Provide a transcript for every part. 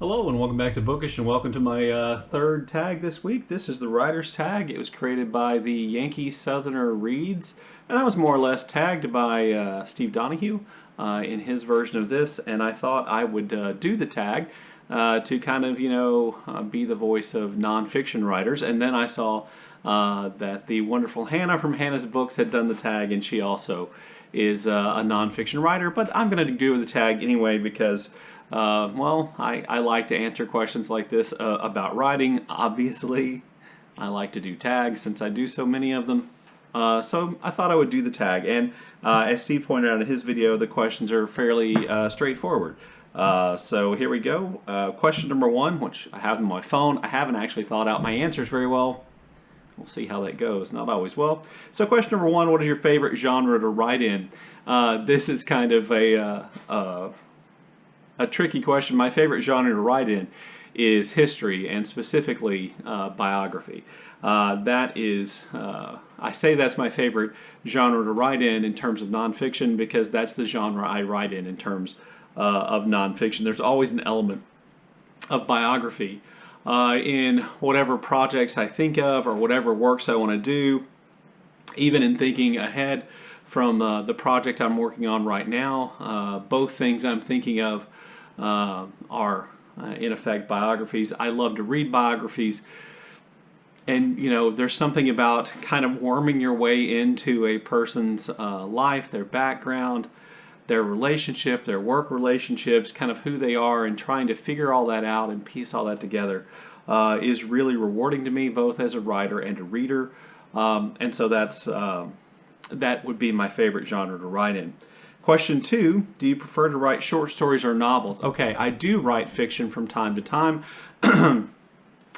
Hello and welcome back to Bookish, and welcome to my third tag this week. This is the writer's tag. It was created by the Yankee Southerner Reads, and I was more or less tagged by Steve Donoghue in his version of this, and I thought I would do the tag to kind of, be the voice of nonfiction writers. And then I saw that the wonderful Hannah from Hannah's Books had done the tag, and she also is a nonfiction writer, but I'm going to do the tag anyway because I like to answer questions like this about writing. Obviously, I like to do tags since I do so many of them. So I thought I would do the tag. And as Steve pointed out in his video, the questions are fairly straightforward. So here we go. Question number one, which I have on my phone. I haven't actually thought out my answers very well. We'll see how that goes. Not always well. So question number one, what is your favorite genre to write in? This is kind of a tricky question. My favorite genre to write in is history, and specifically biography. That is, I say that's my favorite genre to write in terms of nonfiction because that's the genre I write in terms of nonfiction. There's always an element of biography in whatever projects I think of or whatever works I want to do, even in thinking ahead from the project I'm working on right now. Both things I'm thinking of are in effect biographies. I love to read biographies, and there's something about kind of worming your way into a person's life, their background, their relationship, their work relationships, kind of who they are, and trying to figure all that out and piece all that together is really rewarding to me, both as a writer and a reader. And so that would be my favorite genre to write in. Question two, do you prefer to write short stories or novels? Okay, I do write fiction from time to time. I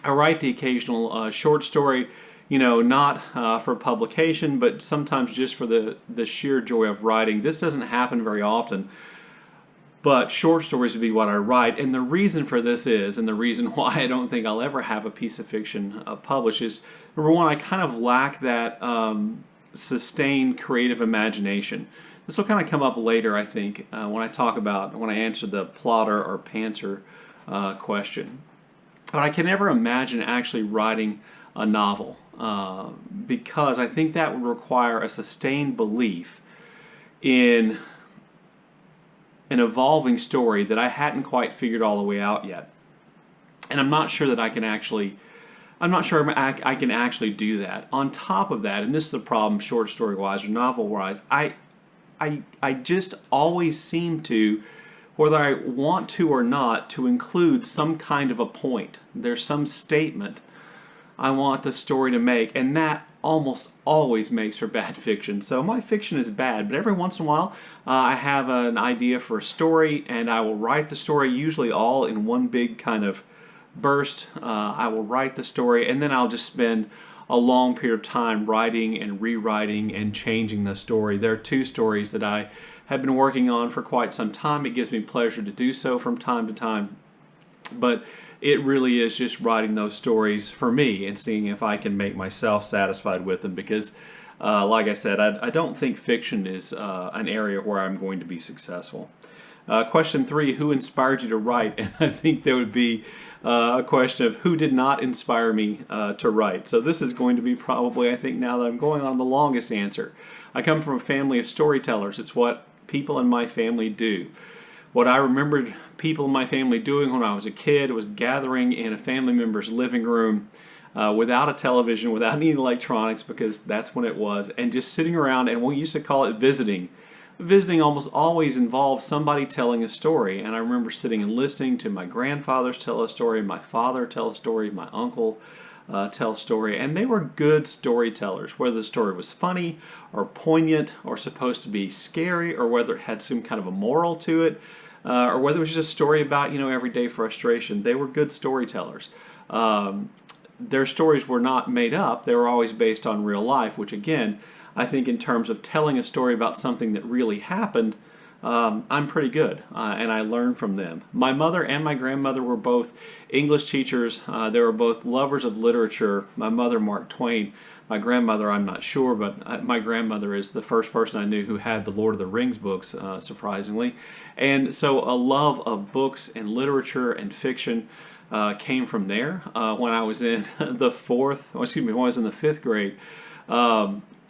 write the occasional short story, not for publication, but sometimes just for the sheer joy of writing. This doesn't happen very often, but short stories would be what I write. And the reason for this is, and the reason why I don't think I'll ever have a piece of fiction published is, number one, I kind of lack that sustained creative imagination. This will kind of come up later, I think, when I answer the plotter or pantser question. But I can never imagine actually writing a novel because I think that would require a sustained belief in an evolving story that I hadn't quite figured all the way out yet. And I'm not sure that I can actually do that. On top of that, and this is the problem short story-wise or novel-wise, I just always seem to, whether I want to or not, to include some kind of a point. There's some statement I want the story to make, and that almost always makes for bad fiction. So my fiction is bad, but every once in a while I have an idea for a story, and I will write the story, usually all in one big kind of burst. I will write the story, and then I'll just spend a long period of time writing and rewriting and changing the story. There are two stories that I have been working on for quite some time. It gives me pleasure to do so from time to time, but it really is just writing those stories for me and seeing if I can make myself satisfied with them because like I said, I don't think fiction is an area where I'm going to be successful. Question three, who inspired you to write? And I think there would be a question of who did not inspire me to write. So this is going to be probably, I think now that I'm going on, the longest answer. I come from a family of storytellers. It's what people in my family do. What I remembered people in my family doing when I was a kid was gathering in a family member's living room without a television, without any electronics, because that's when it was, and just sitting around, and we used to call it visiting. Visiting almost always involved somebody telling a story, and I remember sitting and listening to my grandfathers tell a story, my father tell a story, my uncle tell a story, and they were good storytellers, whether the story was funny or poignant or supposed to be scary, or whether it had some kind of a moral to it, or whether it was just a story about everyday frustration. They were good storytellers. Their stories were not made up. They were always based on real life, which again, I think in terms of telling a story about something that really happened, I'm pretty good, and I learned from them. My mother and my grandmother were both English teachers. They were both lovers of literature. My mother, Mark Twain. My grandmother, I'm not sure, but my grandmother is the first person I knew who had the Lord of the Rings books, surprisingly. And so a love of books and literature and fiction came from there. When I was in the when I was in the fifth grade,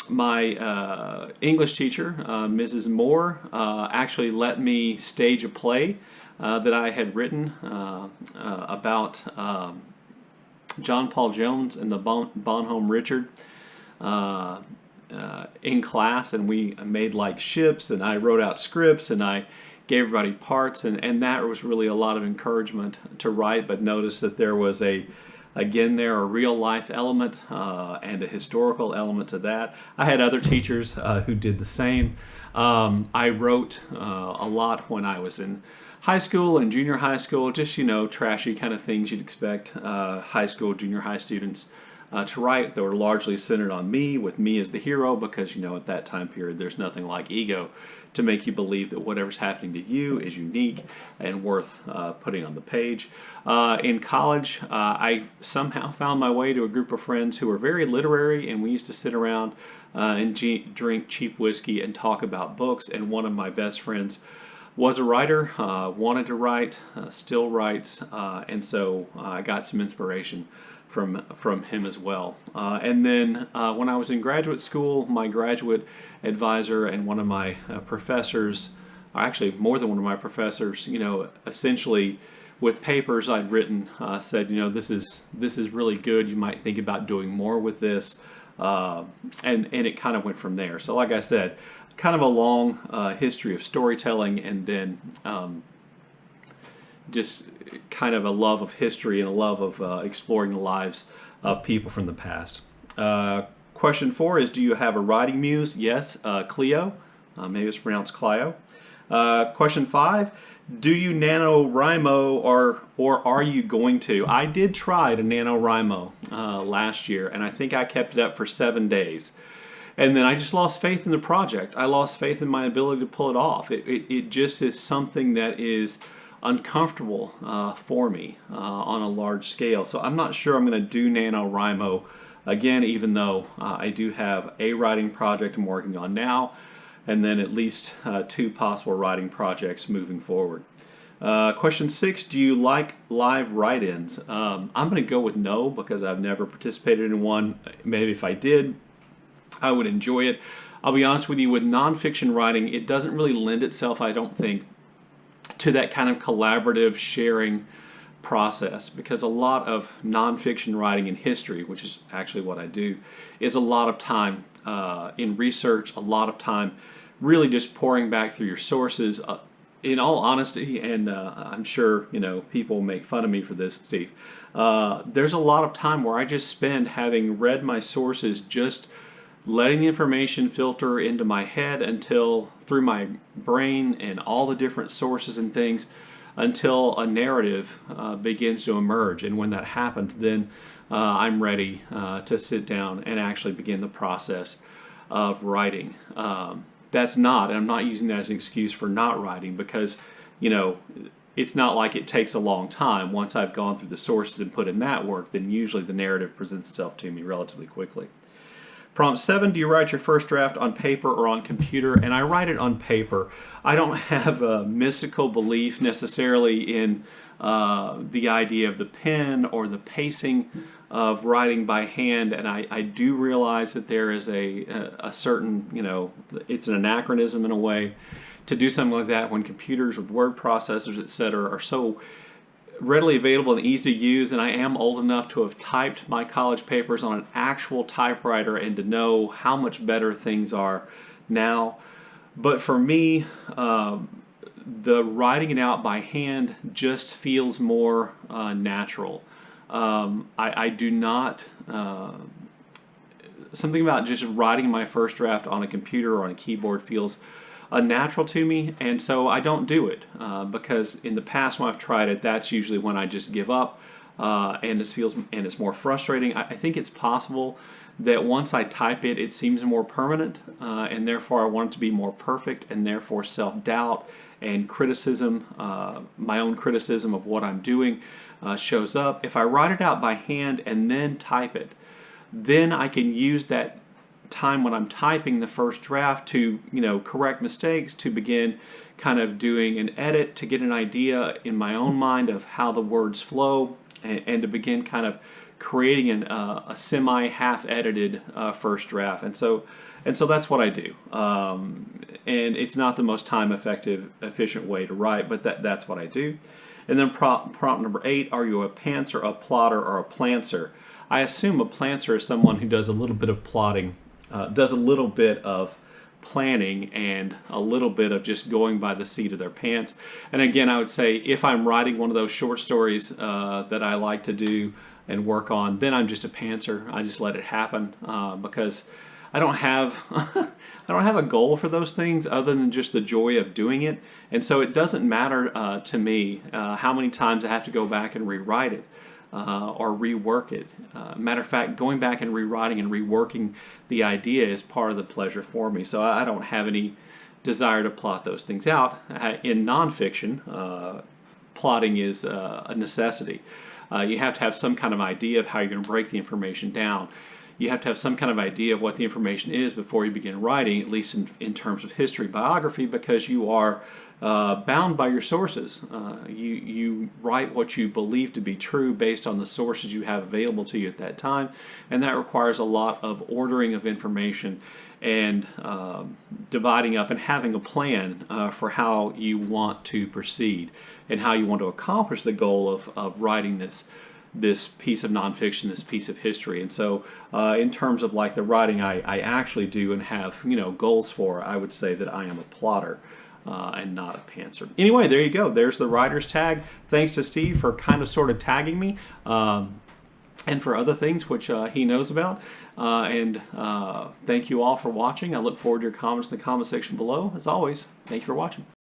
my English teacher, Mrs. Moore, actually let me stage a play that I had written about John Paul Jones and the Bonhomme Richard in class, and we made like ships, and I wrote out scripts, and I gave everybody parts, and that was really a lot of encouragement to write. But notice that there was a real life element and a historical element to that. I had other teachers who did the same. I wrote a lot when I was in high school and junior high school, just, trashy kind of things you'd expect high school, junior high students to write. That were largely centered on me, with me as the hero, because, at that time period, there's nothing like ego to make you believe that whatever's happening to you is unique and worth putting on the page. In college, I somehow found my way to a group of friends who were very literary, and we used to sit around and drink cheap whiskey and talk about books. And one of my best friends was a writer, wanted to write, still writes, and so I got some inspiration from him as well. And then when I was in graduate school, my graduate advisor and one of my professors, or actually more than one of my professors, essentially with papers I'd written, said, this is really good. You might think about doing more with this, and it kind of went from there. So like I said, kind of a long history of storytelling, and then just kind of a love of history and a love of exploring the lives of people from the past. Question 4 is, do you have a writing muse? Yes, Cleo. Maybe it's pronounced Clio. Question 5, do you NaNoWriMo, or are you going to? I did try to NaNoWriMo last year, and I think I kept it up for 7 days. And then I just lost faith in the project. I lost faith in my ability to pull it off. It just is something that is uncomfortable for me on a large scale. So I'm not sure I'm going to do NaNoWriMo again, even though I do have a writing project I'm working on now, and then at least 2 possible writing projects moving forward. Question 6, do you like live write-ins? I'm going to go with no, because I've never participated in one. Maybe if I did, I would enjoy it. I'll be honest with you, with nonfiction writing, it doesn't really lend itself, I don't think, to that kind of collaborative sharing process, because a lot of nonfiction writing in history, which is actually what I do, is a lot of time in research, a lot of time really just pouring back through your sources. In all honesty, and I'm sure people make fun of me for this, Steve, there's a lot of time where I just spend having read my sources, just letting the information filter into my head through my brain and all the different sources and things, until a narrative begins to emerge. And when that happens, then I'm ready to sit down and actually begin the process of writing. That's not, and I'm not using that as an excuse for not writing, because it's not like it takes a long time. Once I've gone through the sources and put in that work, then usually the narrative presents itself to me relatively quickly. Prompt 7, do you write your first draft on paper or on computer? And I write it on paper. I don't have a mystical belief necessarily in the idea of the pen or the pacing of writing by hand, and I do realize that there is a certain, it's an anachronism in a way to do something like that when computers with word processors, etc., are so readily available and easy to use. And I am old enough to have typed my college papers on an actual typewriter and to know how much better things are now. But for me, the writing it out by hand just feels more natural. I do not, something about just writing my first draft on a computer or on a keyboard feels unnatural to me, and so I don't do it, because in the past when I've tried it, that's usually when I just give up, and it's more frustrating. I think it's possible that once I type it, it seems more permanent, and therefore I want it to be more perfect, and therefore self-doubt and criticism, my own criticism of what I'm doing, shows up. If I write it out by hand and then type it, then I can use that time when I'm typing the first draft to, correct mistakes, to begin kind of doing an edit, to get an idea in my own mind of how the words flow, and to begin kind of creating a semi-half edited first draft. And so that's what I do. And it's not the most time effective, efficient way to write, but that's what I do. And then prompt number 8, are you a pantser, a plotter, or a plantser? I assume a plantser is someone who does a little bit of plotting, does a little bit of planning, and a little bit of just going by the seat of their pants. And again, I would say if I'm writing one of those short stories that I like to do and work on, then I'm just a pantser. I just let it happen because I don't have I don't have a goal for those things other than just the joy of doing it. And so it doesn't matter to me how many times I have to go back and rewrite it or rework it. Matter of fact, going back and rewriting and reworking the idea is part of the pleasure for me. So I don't have any desire to plot those things out. In nonfiction, plotting is a necessity. You have to have some kind of idea of how you're going to break the information down. You have to have some kind of idea of what the information is before you begin writing, at least in terms of history, biography, because you are bound by your sources. You write what you believe to be true based on the sources you have available to you at that time, and that requires a lot of ordering of information and dividing up and having a plan for how you want to proceed and how you want to accomplish the goal of writing this piece of nonfiction, this piece of history. And so in terms of like the writing I actually do and have goals for, I would say that I am a plotter and not a pantser. Anyway, there you go. There's the writer's tag. Thanks to Steve for kind of sort of tagging me and for other things which he knows about. And thank you all for watching. I look forward to your comments in the comment section below. As always, thank you for watching.